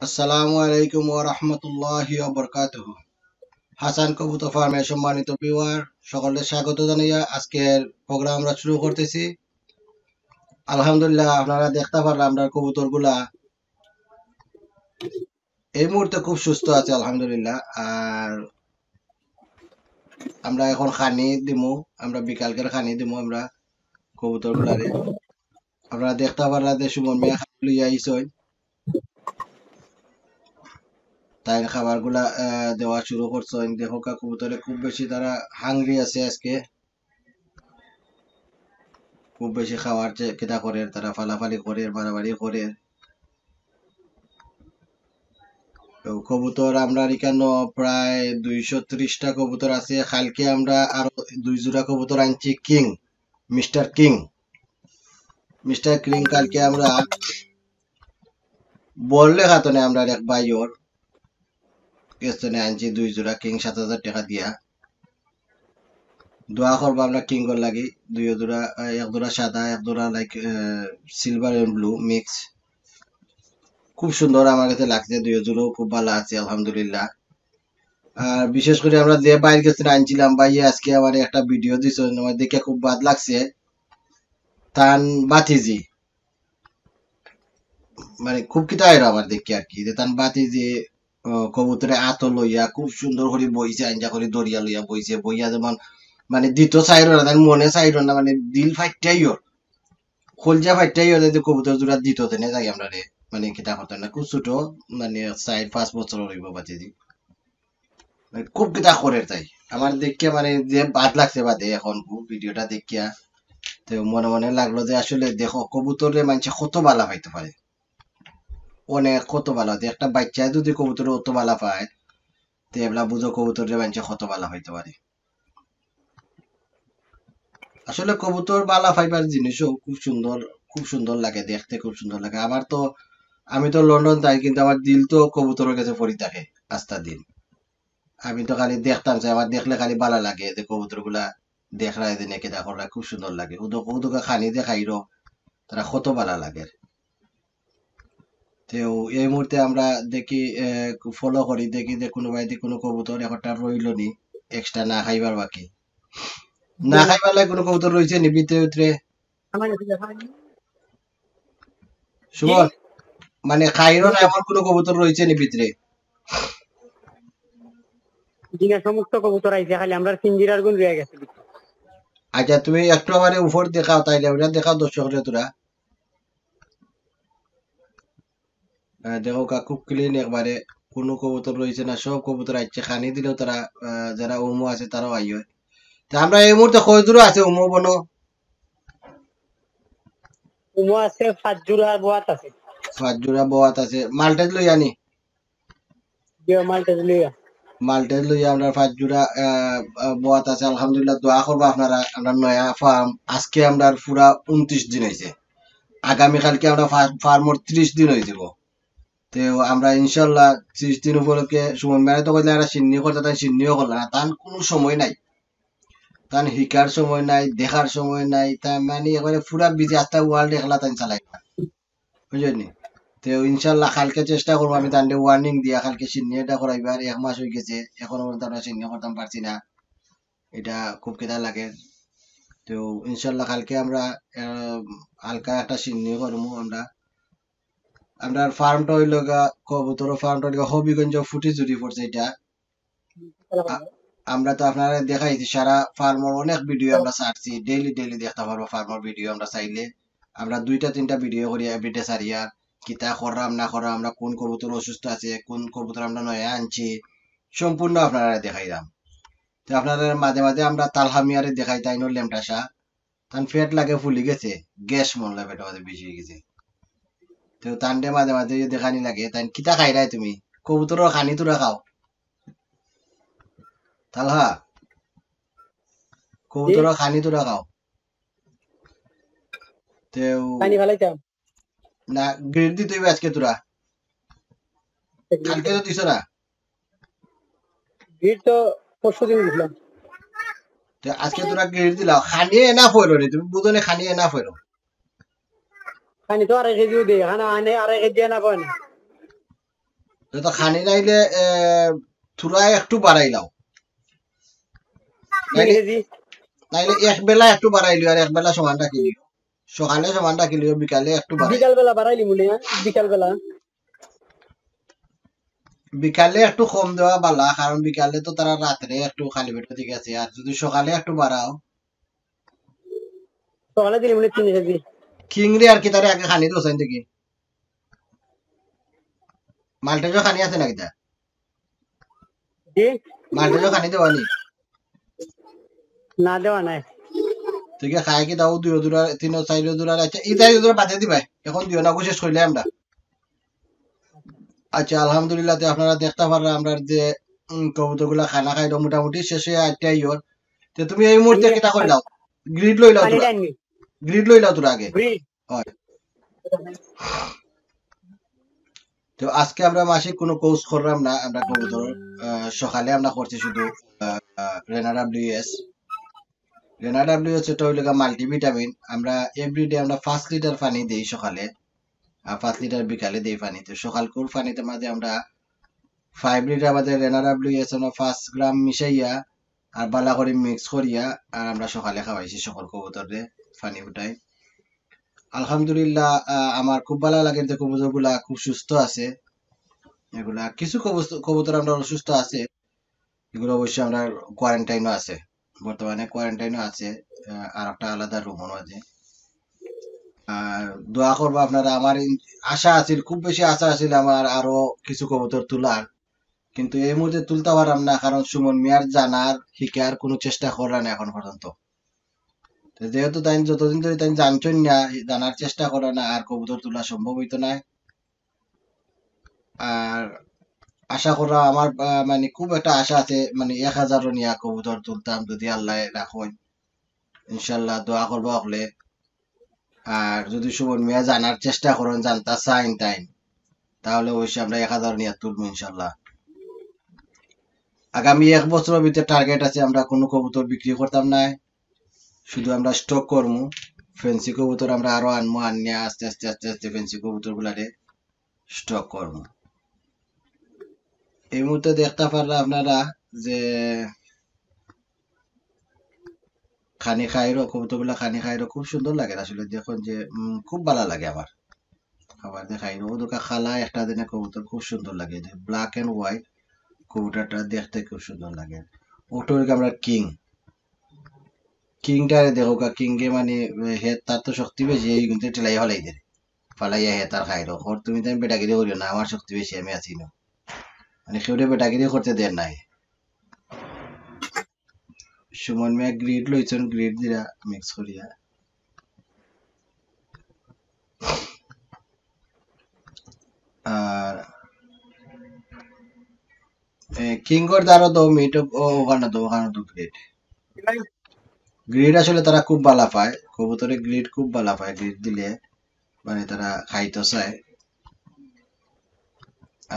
আসসালামু আলাইকুম ওয়া রাহমাতুল্লাহি ওয়া বারাকাতুহু। হাসান কবুতর ফার্মের সম্মানিত ভিউয়ার সকলকে স্বাগত জানাইয়া আজকের প্রোগ্রাম আমরা শুরু করতেছি। আলহামদুলিল্লাহ, আপনারা দেখতে পারলাম আমরা কবুতরগুলা এই মুহূর্তে খুব সুস্থ আছে আলহামদুলিল্লাহ। আর আমরা এখন খানি দিমু, আমরা বিকালকের খানি দিমু আমরা কবুতরগুলারে। আপনারা দেখতে পারলা যে সুমন মিয়া খানি লইয়া আইসই, তাই খাবারগুলা দেওয়া শুরু করছেন। দেখো কবুতরে খুব বেশি তারা হাংরি আছে আজকে, খুব বেশি খাওয়ার কেটা করে, তারা ফালাফালি করে, মারামারি করে। তো কবুতর আমরা এখানে প্রায় 230টা কবুতর আছে। কালকে আমরা আরো 2 জোড়া কবুতর আনছি king, mister king. Mister king কালকে আমরা বললে খাতনে আমরা এক বাইর কেস্তনে আনছি 2 জোড়া কিং 7,000 টাকা দিয়া। দোয়া করবো আমরা কিং কর লাগি। 2 জোড়া, এক জোড়া সাদা, এক জোড়া like silver and blue mix. খুব সুন্দর আমার কাছে লাগছে, 2 জোড়াও খুব ভালো আছে আলহামদুলিল্লাহ। আর বিশেষ করে আমরা যে বাইরে গেছে আনছিলাম, ভাইয়া আজকে আমার একটা ভিডিও দিছে, আমার দেখে খুব বাদ লাগছে। তান বাতিজি মানে খুব কিতা এর আমার দেখি আর কি, যে তান বাতিজি কবুতরে আতো লইয়া খুব সুন্দর করে বইছে, আঞ্জা করে দরিয়া লইয়া বইছে, বইয়া যেমন মানে দ্বিত চাইর না, তার মনে চাইর না, মানে দিল ফাইটাই ওর, খলজা ফাইটাই ওর যে কবুতর জোড়া দিত তেনে যাই আমরা রে। মানে কিতা করতেন না, খুব ছোট, মানে 4-5 বছর হইব বাতিজি, মানে খুব কিতা করে তাই। আমার দেখিয়া মানে যে বাদ লাগছে বাদে এখন খুব ভিডিওটা দেখিয়া, তো মনে মনে লাগলো যে আসলে দেখো কবুতরে মানুষে কত বালা পাইতে পারে, অনেক কত বালা। একটা বাচ্চা যদি কবুতরে অত বালা পায়, তো এবলা বুঝো কবুতরে মানুষে কত বালা পাইতে পারে। আসলে কবুতর বালা পাইবার জিনিসও খুব সুন্দর, খুব সুন্দর লাগে দেখতে, খুব সুন্দর লাগে। আমার তো, আমি তো লন্ডন তাই, কিন্তু আমার দিল তো কবুতরের কাছে পড়ি থাকে আস্তা দিন। আমি তো খালি দেখতাম যে আমার দেখলে খালি বালা লাগে যে কবুতর গুলা দেখরা এদিন একে দেখরা খুব সুন্দর লাগে। উদক উদকে খানি দেখাইরো, তারা কত বালা লাগে। তো এই মুহূর্তে আমরা দেখি, ফলো করি, দেখি যে কোনো বাইতে কোনো কবুতর একটা রইল নি এক্সট্রা না খাইবার বাকি, না খাইবার লাগে কোনো কবুতর রয়েছে নি ভিতরে ভিতরে সুমন, মানে খাইরো না এমন কোনো কবুতর রয়েছে নি ভিতরে? জিনা সমস্ত কবুতর আইছে, খালি আমরা সিঞ্জিরার গুণ রয়ে গেছে। আচ্ছা তুমি একটু আমার উপর দেখাও, তাইলে ওটা দেখাও দর্শকরে তোরা। দেখো খুব ক্লিন একবারে, কোনো কবুতর রয়েছে না, সব কবুতর আসছে। খানি দিলেও তারা, যারা উমো আছে তারাও আইয়। তা আমরা এই মুহূর্তে কয় দূর আছে উমো বনো? উমো আছে 5 জোড়া আর বোয়াত আছে। 5 জোড়া বোয়াত আছে। মাল্টেজ লই আনি, জিও মাল্টেজ লইয়া মাল্টেজ লইয়া আমরা 5 জোড়া বোয়াত আছে আলহামদুলিল্লাহ। দোয়া করবো আপনারা, আমরা নয়া ফার্ম আজকে আমরা পুরা 29 দিন হয়েছে। আগামীকালকে আমরা ফার্মর 30 দিন হয়ে যাব। তো আমরা ইনশাল্লাহ 30 দিন উপলক্ষে সুমন মেয়ে তো কইলে একটা সিন্নি করতে, তাই সিন্নিও করলাম না, তার কোনো সময় নাই, তার হিকার সময় নাই, দেখার সময় নাই, তার মানে একেবারে পুরা বিজি, আস্তা ওয়ার্ল্ড একলা তাই চালাই বুঝলি। তো ইনশাল্লাহ কালকে চেষ্টা করবো আমি তান্ডে ওয়ার্নিং দিয়া কালকে সিনিয়রটা করাইবার। 1 মাস হয়ে গেছে এখনো পর্যন্ত আমরা সিনিয়র করতাম পারছি না, এটা খুব কেদা লাগে। তো ইনশাল্লাহ কালকে আমরা হালকা একটা সিনিয়র করবো আমরা। আমরা ফার্মটা হইল কবুতর ফার্মটা হইল হবিগঞ্জ ফুটি জুড়ি পড়ছে এটা। আমরা তো আপনারা দেখাইছি সারা ফার্মার অনেক ভিডিও আমরা ছাড়ছি, ডেইলি ডেইলি দেখতে পারবো ফার্মার ভিডিও। আমরা চাইলে আমরা 2-3টা ভিডিও করি এভরিডে সারি, আর কিতা করলাম না করলাম, আমরা কোন কবুতর অসুস্থ আছে, কোন কবুতর আমরা নয়া আনছি, সম্পূর্ণ আপনারা দেখাইলাম। তো আপনাদের মাঝে মাঝে আমরা তালহামিয়ারে দেখাই, তাই নয় লেমটাসা, তান পেট লাগে ফুলি গেছে, গ্যাস মন লাগে পেটের মাঝে বেশি হয়ে গেছে। তো তান্ডে মাঝে মাঝে দেখানি লাগে, তাই কিতা খাই রায় তুমি কবুতরের খানি তোরা খাও তালহা, কবুতরের খানি তোরা খাও। তো পানি ফেলাইতাম না গ্রেড দিতে হইবে আজকে তোরা, কালকে তো দিছ না। ভিড় তো পরশু দিন দিলাম। তো আজকে তোরা গ্রেড দিলাও, খানিয়ে না ফেরো রে, তুমি বুঝনে খানিয়ে না ফেরো। পানি তো 2.5 কেজিও দে, খানা আনে 2.5 কেজি না পায় না। তো খানি নাইলে তোরা একটু বাড়াইলাও, তিন নাইলে কেজি নাইলে এক বেলা একটু বাড়াইলিও আর এক বেলা সমান রাখিলিও, সকালে সমান রাখিলিও, বিকালে একটু বাড়াই, বিকাল বেলা বাড়াইলি মনে হয় বিকাল বেলা বিকালে একটু কম দেওয়া বালা, কারণ বিকালে তো তারা রাত্রে একটু খালি পেটে ঠিক আছে, আর যদি সকালে একটু বাড়াও। সকালে দিলি মনে হয় 3 কেজি কিংরে আর কি তারে আগে খানি দোসাইন দেখি, মাল্টেজও খানি আছে নাকি তা, জি মাল্টেজও খানি দেওয়ানি, না দেওয়া নাই তুই খাই কি দাও 2 দূরা 3 4 দূরা, আচ্ছা এই 4 দূরা বাদে দিবাই, এখন দিও না, শেষ করলে আমরা। আচ্ছা আলহামদুলিল্লাহ, তে আপনারা দেখতে পাররা আমরা যে কবুতর গুলা খানা খাইলো মোটামুটি শেষে 8টা ইয়র। তে তুমি এই মুহূর্তে পানি কিটা কইলাও, গ্রিড লই লাও পানি তোরা, ডাইনি গ্রিড লই লাও তোরা আগে। গ্রিড হয়, তো আজকে আমরা মাসিক কোনো কোর্স করলাম না, আমরা কবুতর সকালে আমরা করছি শুধু রেনা ডাব্লিউএস। রেনা ডাব্লিউএস এটা হইল মাল্টিভিটামিন, আমরা এভরিডে আমরা 5 লিটার পানি দেই সকালে, আর 5 লিটার বিকালে দেই পানি। তো সকালকুর পানিতে মাঝে আমরা 5 লিটার মাঝে রেনা ডাব্লিউএস আমরা 5 গ্রাম মিশাইয়া আর বালা করে মিক্স করিয়া আর আমরা সকালে খাওয়াইছি সকল কবুতরে পানি উঠাই। আলহামদুলিল্লাহ, আমার খুব ভালো লাগে যে কবুতর গুলা খুব সুস্থ আছে। এগুলা কিছু কবুতর আমরা অসুস্থ আছে, এগুলো অবশ্যই আমরা কোয়ারেন্টাইনও আছে, বর্তমানে কোয়ারেন্টাইনও আছে, আর একটা আলাদা রুমও আছে। আর দোয়া করবো আপনারা, আমার আশা আছিল, খুব বেশি আশা আছিল আমার আরো কিছু কবুতর তোলার, কিন্তু এই মুহূর্তে তুলতে পারলাম না, কারণ সুমন মিয়ার জানার শিকার কোনো চেষ্টা করলাম না এখন পর্যন্ত। তো যেহেতু তাই যতদিন ধরে তাই জানছেন না, জানার চেষ্টা করে না, আর কবুতর তোলা সম্ভব হইতো না। আর আশা করা আমার মানে খুব একটা আশা আছে, মানে 1000 নিয়া কবুতর তুলতাম যদি আল্লাহ রাখুন, ইনশাল্লাহ দোয়া করবো হলে। আর যদি সুমন মিয়া জানার চেষ্টা করেন, জানতা চাইন টাইম, তাহলে অবশ্যই আমরা 1000 নিয়ে তুলবো ইনশাল্লাহ। আগামী 1 বছরের ভিতরে টার্গেট আছে, আমরা কোনো কবুতর বিক্রি করতাম না, শুধু আমরা স্টক করবো। ফেন্সি কবুতর আমরা আরো আনবো, আনিয়া আস্তে আস্তে আস্তে আস্তে ফেন্সি কবুতর গুলারে স্টক করবো। এই মুহূর্তে দেখতে পারলা আপনারা যে খানি খাইরো কবুতর গুলা, খানি খাইরো খুব সুন্দর লাগে আসলে, দেখুন যে খুব ভালো লাগে আমার খাবার দেখাইরো। ও দুকা খালা একটা দিনে কবুতর খুব সুন্দর লাগে, যে ব্ল্যাক এন্ড হোয়াইট কবুতরটা দেখতে খুব সুন্দর লাগে। ওটা আমরা কিং, কিংটারে দেখো কিংকে মানে হে তার তো শক্তি বেশি, এই কিন্তু টেলাই হলাই দে ফালাইয়া হে তার খাইরো ওর, তুমি তো বেটাগিরি করিও না, আমার শক্তি বেশি, আমি আছি না, মানে কেউটা বেটাগিরি করতে দেন নাই। Suman Mia grid লইছেন, grid দিরা mix করিয়া। আর কিংগর দ্বারা তো মিট ওখানে তো গ্রিড, গ্রিড আসলে তারা খুব ভালো পায়, কবুতরে গ্রিড খুব ভালো পায়, গ্রিড দিলে মানে তারা খাইতে চায়,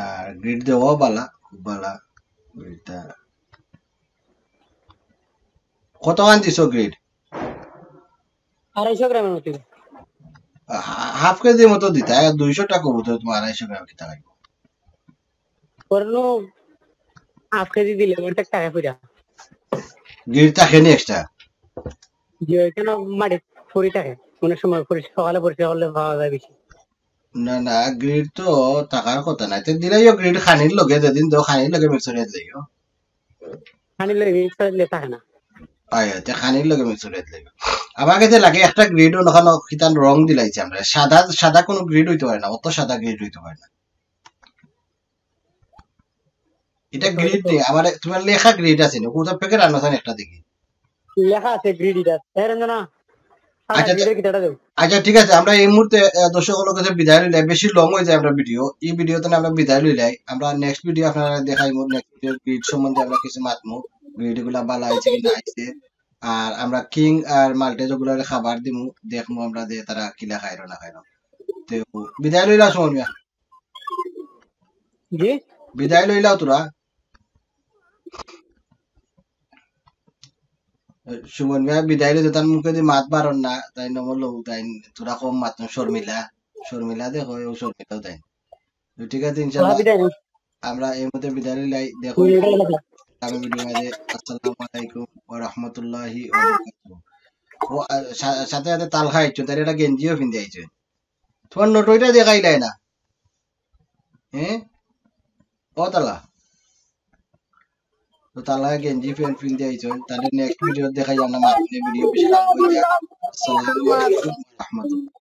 আর গ্রিড দেওয়াও বালা, খুব বালা গ্রিডটা। কত আন দিছো গ্রিড? 250 গ্রামের মতো হাফ কেজি মতো দিতা, 200 টাকা কবুতর তোমার 250 গ্রাম কিতা লাগবে? করনো 1/2 কেজি দিলে ওটা টাকা কইরা গ্রিড থাকে নি এক্সট্রা? যে কেন মাটি পরি থাকে, অনেক সময় সকালে পরিষ্কার করলে পাওয়া যায় বেশি। না না, গ্রিড তো টাকার কথা নাই, তো দিলাইও গ্রিড খানির লগে, যেদিন তো খানির লগে মিক্স করে দিলাইও, পানি লাগে মিক্স করলে থাকে না। আয় তে খানির লগে মিক্স করে দিলাইও। আমার কাছে লাগে একটা গ্রিড ওখানে কিতান রং দিলাইছে, আমরা সাদা সাদা কোনো গ্রিড হইতে পারে না, অত সাদা গ্রিড হইতে পারে না। এটা গ্রিড নেই আমার, তোমার লেখা গ্রিড আছে না, কোথাও প্যাকেট আনছেন একটা দেখি। লেখা আছে গ্রিডিটা এর না সাদা আচ্ছা গ্রিডের কিটাটা দেব। আচ্ছা ঠিক আছে, আমরা এই মুহূর্তে দর্শকের কাছে বিদায় লইলাই, বেশি লং হয়ে যায় আমরা ভিডিও, এই ভিডিওতে আমরা বিদায় লইলাই, আমরা নেক্সট ভিডিও আপনারা দেখাইবো, নেক্সট ভিডিও গ্রিড সম্বন্ধে আমরা কিছু মাতমু, গ্রিড গুলা ভালো আইছে কি না আইছে, আর আমরা কিং আর মাল্টেজ ওগুলার খাবার দিমু, দেখমু আমরা যে তারা কিলা খাইরো না খাইরো। তো বিদায় লইলাও সুমন মিয়া, জি বিদায় লইলাও তোরা। সুমন মিয়া বিদায় লইতে তার মুখে দিয়ে মাত বারণ না, তাই নমল তাই তোরা কম মাত, শর্মিলা, শর্মিলা দেখো ও শর্মিলাও তাই। তো ঠিক আছে ওরা ইনশাল্লাহ, বিদায় নেই। আমরা এই মধ্যে বিদায় লাই দেখো আমি ভিডিও মাঝে আসসালামু আলাইকুম ওয়া রাহমাতুল্লাহি ওয়া বারাকাতুহু ও সাথে সাথে তাল খাইছো তার এটা গেঞ্জিও পিন্ধে আইছো তোমার নোটইটা দেখাইলাই না হ্যাঁ ও তালা তো তালা গেঞ্জি প্যান্ট পিন্ধে আইছো তাহলে নেক্সট ভিডিও দেখাই জানা মারুনে ভিডিও বেশি লাভ হয়ে যায় আসসালামু আলাইকুম ওয়া রাহমাতুল্লাহ